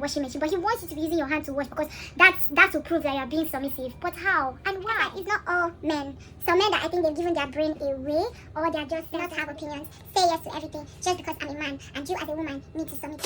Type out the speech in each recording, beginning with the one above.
washing machine, but he wants you to be using your hand to wash because that's to prove that you're being submissive. But how and why? It's not all men. Some men that I think they've given their brain away, or they're just not to have opinions, say yes to everything just because I'm a man and you as a woman need to submit.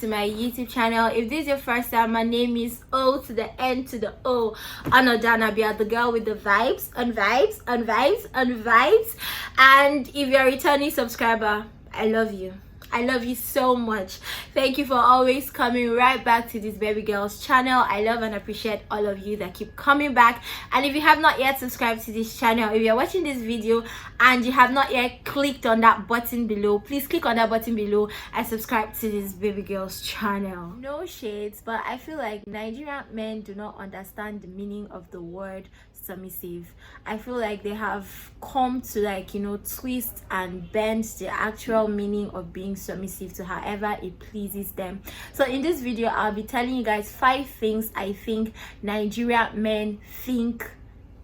To my YouTube channel. If this is your first time, my name is O to the N to the O, Anodana, the girl with the vibes and vibes and vibes and vibes. And if you're a returning subscriber, I love you. I love you so much. Thank you for always coming right back to this baby girl's channel. I love and appreciate all of you that keep coming back. And if you have not yet subscribed to this channel, if you're watching this video and you have not yet clicked on that button below, please click on that button below and subscribe to this baby girl's channel. No shades, but I feel like Nigerian men do not understand the meaning of the word submissive. I feel like they have come to, like, you know, twist and bend the actual meaning of being submissive to however it pleases them. So in this video, I'll be telling you guys 5 things I think Nigerian men think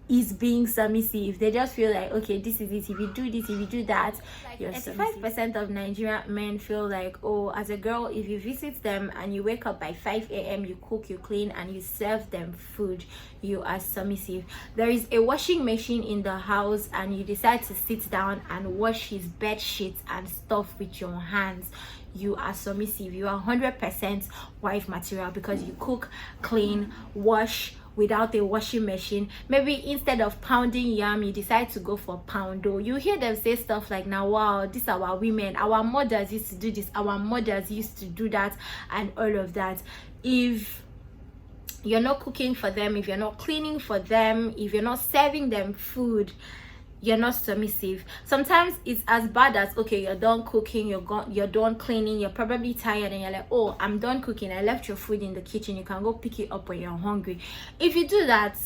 is being submissive. They just feel like, okay, this is it, if you do this, if you do that, like you're 85% of Nigerian men feel like, oh, as a girl, if you visit them and you wake up by 5 a.m, you cook, you clean, and you serve them food, you are submissive. There is a washing machine in the house and you decide to sit down and wash his bed sheets and stuff with your hands, you are submissive. You are 100% wife material because you cook, clean, wash without a washing machine. Maybe instead of pounding yam, you decide to go for poundo. You hear them say stuff like, now wow, these are our women, our mothers used to do this, our mothers used to do that, and all of that. If you're not cooking for them, if you're not cleaning for them, if you're not serving them food, you're not submissive. Sometimes it's as bad as, okay, you're done cooking, you're done cleaning, you're probably tired, and you're like, oh, I'm done cooking, I left your food in the kitchen, you can go pick it up when you're hungry. If you do that,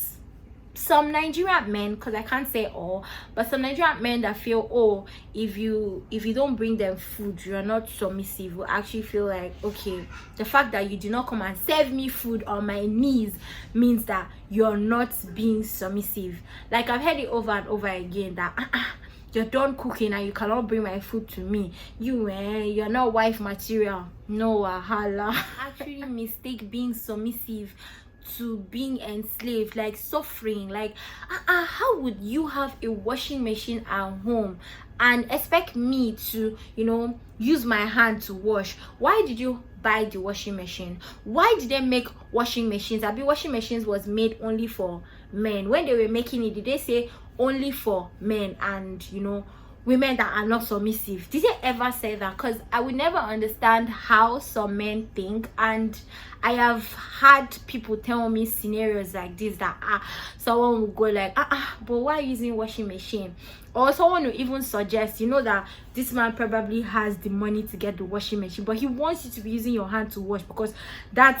some Nigerian men, because I can't say all, but some Nigerian men that feel, oh, if you don't bring them food, you're not submissive, will actually feel like, okay, the fact that you do not come and serve me food on my knees means that you're not being submissive. Like, I've heard it over and over again that you're done cooking and you cannot bring my food to me, you're not wife material. No wahala. Actually mistake being submissive to being enslaved, like suffering. Like, how would you have a washing machine at home and expect me to, you know, use my hand to wash? Why did you buy the washing machine? Why did they make washing machines? I mean, washing machines was made only for men. When they were making it, did they say only for men and, you know, women that are not submissive? Did they ever say that? Because I would never understand how some men think. And I have had people tell me scenarios like this, that someone will go like, but why using washing machine? Or someone will even suggest, you know, that this man probably has the money to get the washing machine, but he wants you to be using your hand to wash because that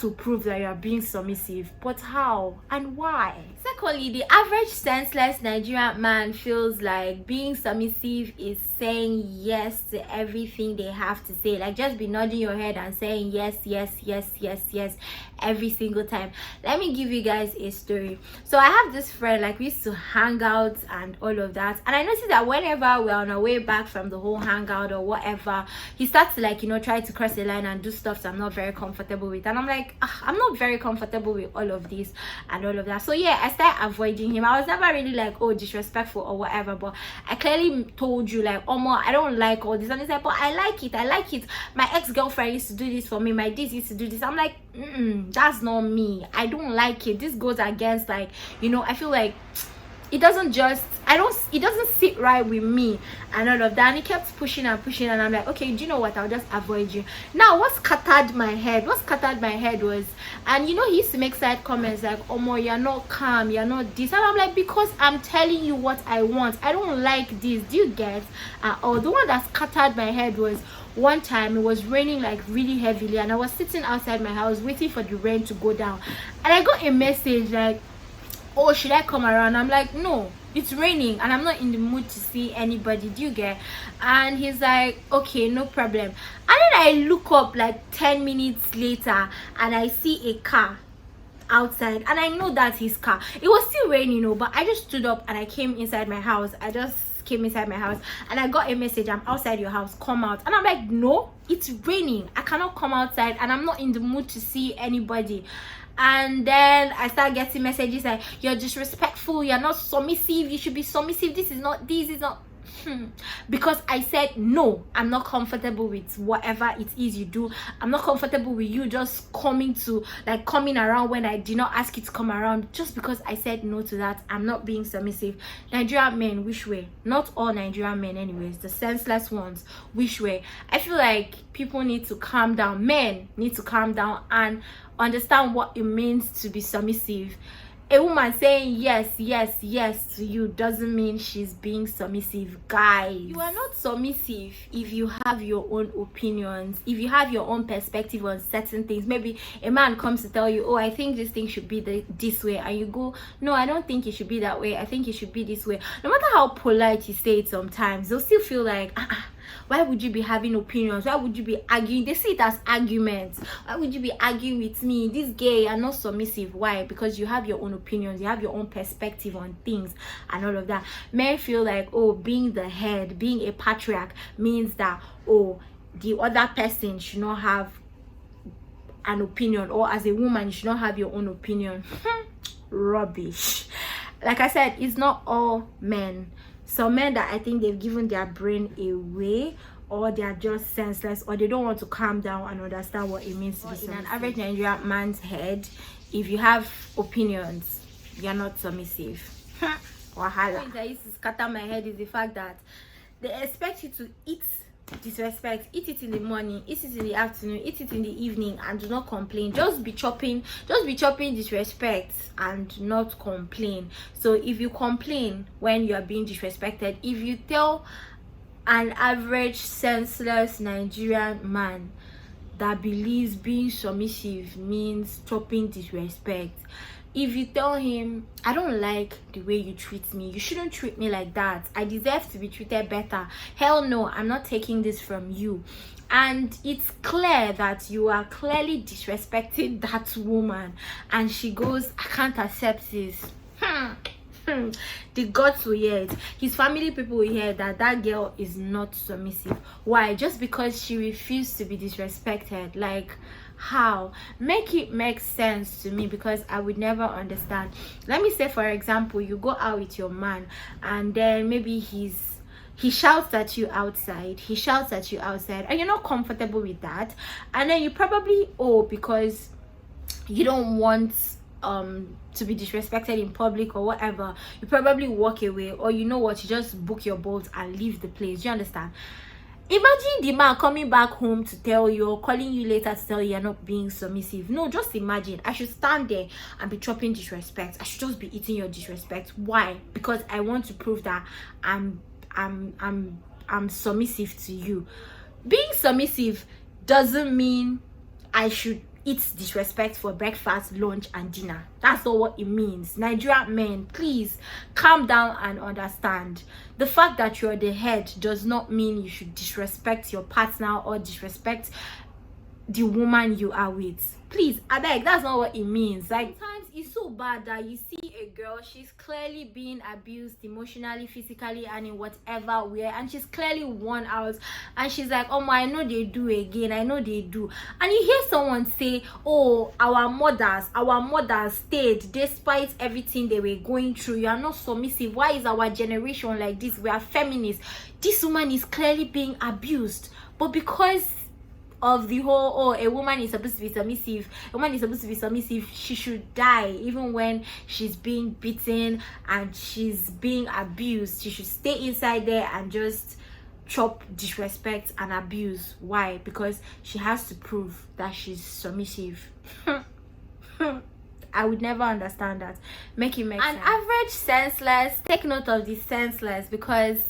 will prove that you are being submissive. But how and why? Secondly, the average senseless Nigerian man feels like being submissive is saying yes to everything they have to say. Like, just be nodding your head and saying yes, yes, yes, yes, yes every single time. Let me give you guys a story. So I have this friend, like, we used to hang out and all of that, and I noticed that whenever we're on our way back from the whole hangout or whatever, he starts to, like, you know, try to cross the line and do stuff that I'm not very comfortable with. And I'm like, I'm not very comfortable with all of this and all of that. So yeah, I started avoiding him. I was never really like, oh, disrespectful or whatever, but I clearly told you, like, Omo, I don't like all this. And he's like, but I like it. My ex-girlfriend used to do this for me, my this used to do this. I'm like, that's not me. I don't like it. This goes against, like, you know, I feel like it doesn't sit right with me and all of that. And he kept pushing and I'm like, okay, do you know what, I'll just avoid you. Now what scattered my head was, and you know, he used to make side comments like, Omo, you're not calm, you're not this, and I'm like, because I'm telling you what I want. I don't like this, do you get? Or the one that scattered my head was, one time it was raining like really heavily and I was sitting outside my house waiting for the rain to go down, and I got a message like, oh, should I come around? I'm like, no, it's raining and I'm not in the mood to see anybody, do you get? And he's like, okay, no problem. And then I look up like 10 minutes later and I see a car outside, and I know that's his car. It was still raining, but I just stood up and I came inside my house. And I got a message, I'm outside your house, come out. And I'm like, no, it's raining, I cannot come outside, and I'm not in the mood to see anybody. And then I start getting messages like, you're disrespectful, you're not submissive, you should be submissive, this is not because I said no, I'm not comfortable with whatever it is you do. I'm not comfortable with you just coming around when I did not ask you to come around. Just because I said no to that, I'm not being submissive. Nigerian men, which way? Not all Nigerian men anyways, the senseless ones, which way? I feel like people need to calm down. Men need to calm down and understand what it means to be submissive. A woman saying yes to you doesn't mean she's being submissive. Guys, you are not submissive if you have your own opinions, if you have your own perspective on certain things. Maybe a man comes to tell you, oh, I think this thing should be this way, and you go, no, I don't think it should be that way, I think it should be this way. No matter how polite you say it, sometimes they'll still feel like, why would you be having opinions? Why would you be arguing? They see it as arguments. Why would you be arguing with me? This gay, you're not submissive. Why? Because you have your own opinions, you have your own perspective on things and all of that. Men feel like, oh, being the head, being a patriarch means that, oh, the other person should not have an opinion, or as a woman you should not have your own opinion. Rubbish. Like I said, it's not all men. Some men that I think they've given their brain away, or they are just senseless, or they don't want to calm down and understand what it means to be submissive. In an average Nigerian man's head, if you have opinions, you're not submissive. Wahala. The that used to scatter my head is the fact that they expect you to eat disrespect, eat it in the morning, eat it in the afternoon, eat it in the evening, and do not complain. Just be chopping disrespect and not complain. So if you complain when you are being disrespected, if you tell an average senseless Nigerian man that believes being submissive means chopping disrespect, if you tell him, I don't like the way you treat me, you shouldn't treat me like that, I deserve to be treated better, hell no, I'm not taking this from you, and it's clear that you are clearly disrespecting that woman, and she goes, I can't accept this, the gods will hear it, his family people will hear that girl is not submissive. Why? Just because she refused to be disrespected. Like, how? Make it make sense to me, because I would never understand. Let me say, for example, you go out with your man, and then maybe he shouts at you outside, and you're not comfortable with that, and then you probably, because you don't want to be disrespected in public or whatever, you probably walk away, or you know what, you just book your boat and leave the place. You understand? Imagine the man coming back home to tell you, or calling you later to tell you you're not being submissive. No, just imagine. I should stand there and be chopping disrespect. I should just be eating your disrespect. Why? Because I want to prove that I'm submissive to you. Being submissive doesn't mean I should eat disrespect for breakfast, lunch, and dinner. That's not what it means. Nigerian men, please calm down and understand. The fact that you're the head does not mean you should disrespect your partner or disrespect the woman you are with. Please, I beg, that's not what it means. Like, sometimes it's so bad that you see a girl, she's clearly being abused emotionally, physically, and in whatever way, and she's clearly worn out, and she's like, oh my, I know they do again, I know they do. And you hear someone say, oh, our mothers stayed despite everything they were going through. You are not submissive. Why is our generation like this? We are feminists. This woman is clearly being abused, but because of the whole, a woman is supposed to be submissive, she should die even when she's being beaten and she's being abused. She should stay inside there and just chop disrespect and abuse. Why? Because she has to prove that she's submissive. I would never understand that. Make it make sense. An average senseless, take note of the senseless, because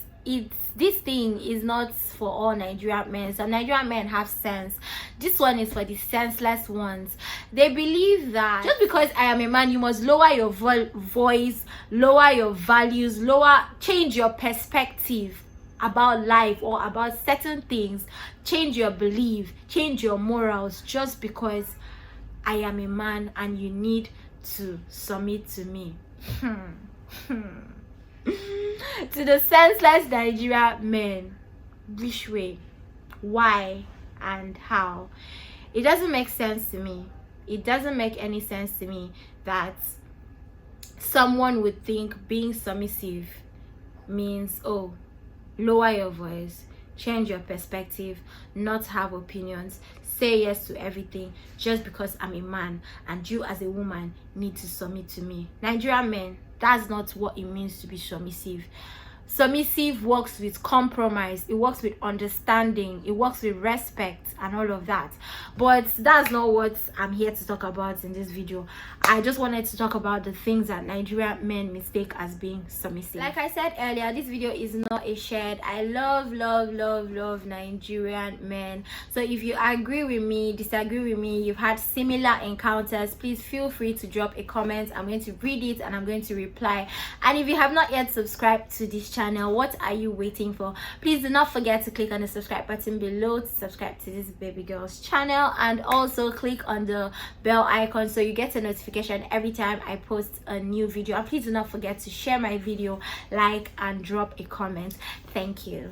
this thing is not for all Nigerian men. Some Nigerian men have sense. This one is for the senseless ones. They believe that just because I am a man, you must lower your voice, lower your values, change your perspective about life or about certain things, change your belief, change your morals, just because I am a man and you need to submit to me. To the senseless Nigerian men, which way, why, and how? It doesn't make sense to me. It doesn't make any sense to me that someone would think being submissive means, oh, lower your voice, change your perspective, not have opinions, say yes to everything just because I'm a man and you as a woman need to submit to me. Nigerian men, that's not what it means to be submissive. Submissive works with compromise, it works with understanding, it works with respect and all of that. But that's not what I'm here to talk about in this video. I just wanted to talk about the things that Nigerian men mistake as being submissive. Like I said earlier, this video is not a shade. I love Nigerian men. So if you agree with me, disagree with me, you've had similar encounters, please feel free to drop a comment. I'm going to read it and I'm going to reply. And if you have not yet subscribed to this channel, what are you waiting for? Please do not forget to click on the subscribe button below to subscribe to this baby girl's channel, and also click on the bell icon so you get a notification every time I post a new video. And please do not forget to share my video, like, and drop a comment. Thank you.